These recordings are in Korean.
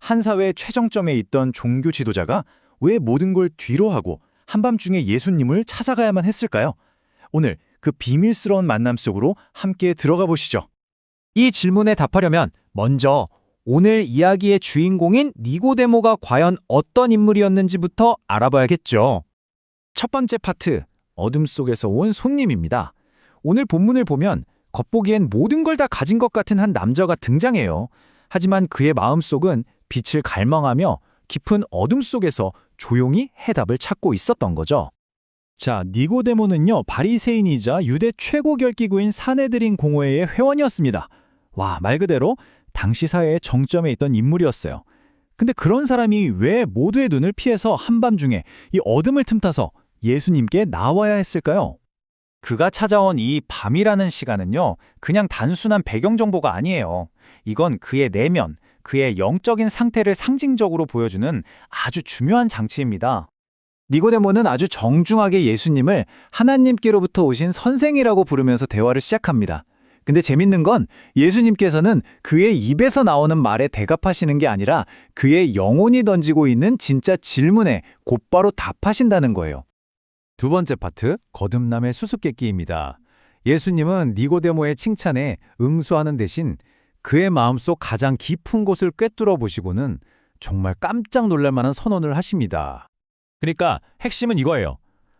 한 사회의 최정점에 있던 종교 지도자가 왜 모든 걸 뒤로 하고 한밤중에 예수님을 찾아가야만 했을까요? 오늘 그 비밀스러운 만남 속으로 함께 들어가 보시죠. 이 질문에 답하려면 먼저 오늘 이야기의 주인공인 니고데모가 과연 어떤 인물이었는지부터 알아봐야겠죠. 첫 번째 파트, 어둠 속에서 온 손님입니다. 오늘 본문을 보면 겉보기엔 모든 걸 다 가진 것 같은 한 남자가 등장해요. 하지만 그의 마음속은 빛을 갈망하며 깊은 어둠 속에서 조용히 해답을 찾고 있었던 거죠. 자, 니고데모는요, 바리새인이자 유대 최고 결기구인 사내드린 공회의 회원이었습니다. 와, 말 그대로 당시 사회의 정점에 있던 인물이었어요. 근데 그런 사람이 왜 모두의 눈을 피해서 한밤중에 이 어둠을 틈타서 예수님께 나와야 했을까요? 그가 찾아온 이 밤이라는 시간은요, 그냥 단순한 배경 정보가 아니에요. 이건 그의 내면, 그의 영적인 상태를 상징적으로 보여주는 아주 중요한 장치입니다. 니고데모는 아주 정중하게 예수님을 하나님께로부터 오신 선생이라고 부르면서 대화를 시작합니다. 근데 재밌는 건 예수님께서는 그의 입에서 나오는 말에 대답하시는 게 아니라 그의 영혼이 던지고 있는 진짜 질문에 곧바로 답하신다는 거예요. 두 번째 파트, 거듭남의 수수께끼입니다. 예수님은 니고데모의 칭찬에 응수하는 대신 그의 마음속 가장 깊은 곳을 꿰뚫어 보시고는 정말 깜짝 놀랄 만한 선언을 하십니다. 그러니까 핵심은 이거예요.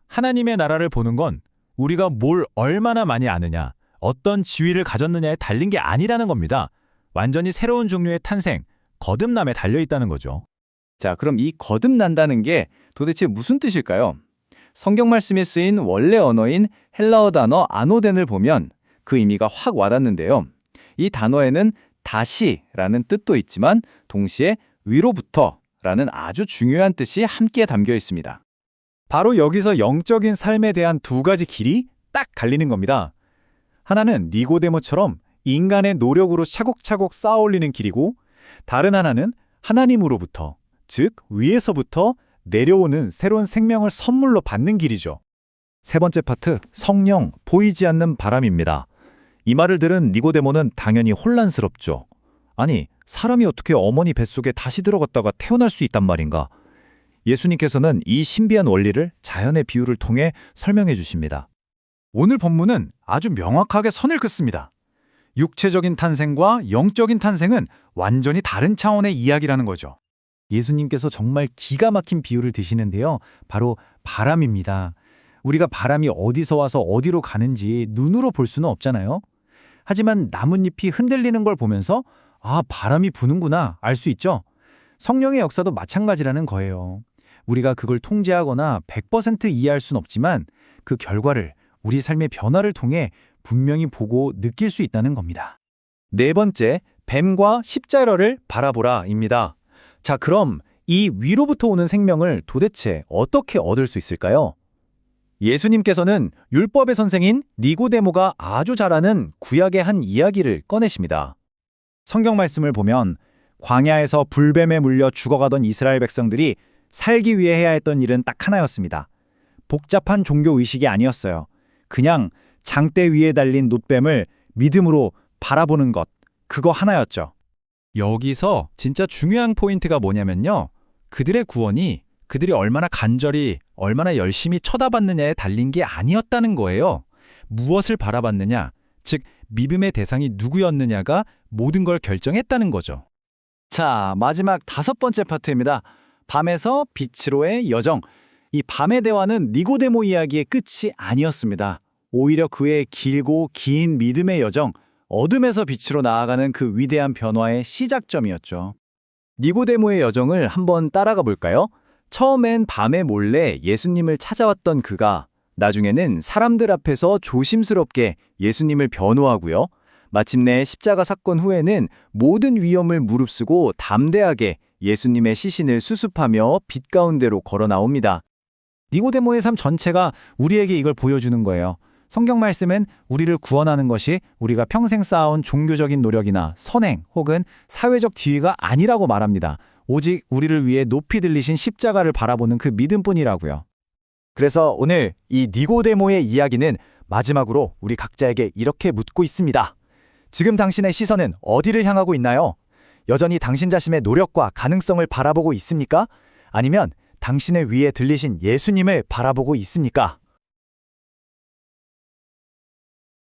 하나님의 나라를 보는 건 우리가 뭘 얼마나 많이 아느냐, 어떤 지위를 가졌느냐에 달린 게 아니라는 겁니다. 완전히 새로운 종류의 탄생, 거듭남에 달려있다는 거죠. 자, 그럼 이 거듭난다는 게 도대체 무슨 뜻일까요? 성경 말씀에 쓰인 원래 언어인 헬라어 단어 아노덴을 보면 그 의미가 확 와닿는데요. 이 단어에는 다시라는 뜻도 있지만 동시에 위로부터라는 아주 중요한 뜻이 함께 담겨 있습니다. 바로 여기서 영적인 삶에 대한 두 가지 길이 딱 갈리는 겁니다. 하나는 니고데모처럼 인간의 노력으로 차곡차곡 쌓아 올리는 길이고, 다른 하나는 하나님으로부터, 즉 위에서부터 내려오는 새로운 생명을 선물로 받는 길이죠. 세 번째 파트, 성령, 보이지 않는 바람입니다. 이 말을 들은 니고데모는 당연히 혼란스럽죠. 아니, 사람이 어떻게 어머니 뱃속에 다시 들어갔다가 태어날 수 있단 말인가? 예수님께서는 이 신비한 원리를 자연의 비유를 통해 설명해 주십니다. 오늘 본문은 아주 명확하게 선을 긋습니다. 육체적인 탄생과 영적인 탄생은 완전히 다른 차원의 이야기라는 거죠. 예수님께서 정말 기가 막힌 비유를 드시는데요. 바로 바람입니다. 우리가 바람이 어디서 와서 어디로 가는지 눈으로 볼 수는 없잖아요. 하지만 나뭇잎이 흔들리는 걸 보면서 아, 바람이 부는구나 알 수 있죠. 성령의 역사도 마찬가지라는 거예요. 우리가 그걸 통제하거나 100% 이해할 수는 없지만 그 결과를 우리 삶의 변화를 통해 분명히 보고 느낄 수 있다는 겁니다. 네 번째, 뱀과 십자가를 바라보라입니다. 자, 그럼 이 위로부터 오는 생명을 도대체 어떻게 얻을 수 있을까요? 예수님께서는 율법의 선생인 니고데모가 아주 잘 아는 구약의 한 이야기를 꺼내십니다. 성경 말씀을 보면 광야에서 불뱀에 물려 죽어가던 이스라엘 백성들이 살기 위해 해야 했던 일은 딱 하나였습니다. 복잡한 종교 의식이 아니었어요. 그냥 장대 위에 달린 놋뱀을 믿음으로 바라보는 것, 그거 하나였죠. 여기서 진짜 중요한 포인트가 뭐냐면요. 그들의 구원이 그들이 얼마나 간절히, 얼마나 열심히 쳐다봤느냐에 달린 게 아니었다는 거예요. 무엇을 바라봤느냐, 즉 믿음의 대상이 누구였느냐가 모든 걸 결정했다는 거죠. 자, 마지막 다섯 번째 파트입니다. 밤에서 빛으로의 여정. 이 밤의 대화는 니고데모 이야기의 끝이 아니었습니다. 오히려 그의 길고 긴 믿음의 여정, 어둠에서 빛으로 나아가는 그 위대한 변화의 시작점이었죠. 니고데모의 여정을 한번 따라가 볼까요? 처음엔 밤에 몰래 예수님을 찾아왔던 그가 나중에는 사람들 앞에서 조심스럽게 예수님을 변호하고요. 마침내 십자가 사건 후에는 모든 위험을 무릅쓰고 담대하게 예수님의 시신을 수습하며 빛 가운데로 걸어 나옵니다. 니고데모의 삶 전체가 우리에게 이걸 보여주는 거예요. 성경 말씀은 우리를 구원하는 것이 우리가 평생 쌓아온 종교적인 노력이나 선행 혹은 사회적 지위가 아니라고 말합니다. 오직 우리를 위해 높이 들리신 십자가를 바라보는 그 믿음뿐이라고요. 그래서 오늘 이 니고데모의 이야기는 마지막으로 우리 각자에게 이렇게 묻고 있습니다. 지금 당신의 시선은 어디를 향하고 있나요? 여전히 당신 자신의 노력과 가능성을 바라보고 있습니까? 아니면 당신의 위에 들리신 예수님을 바라보고 있습니까?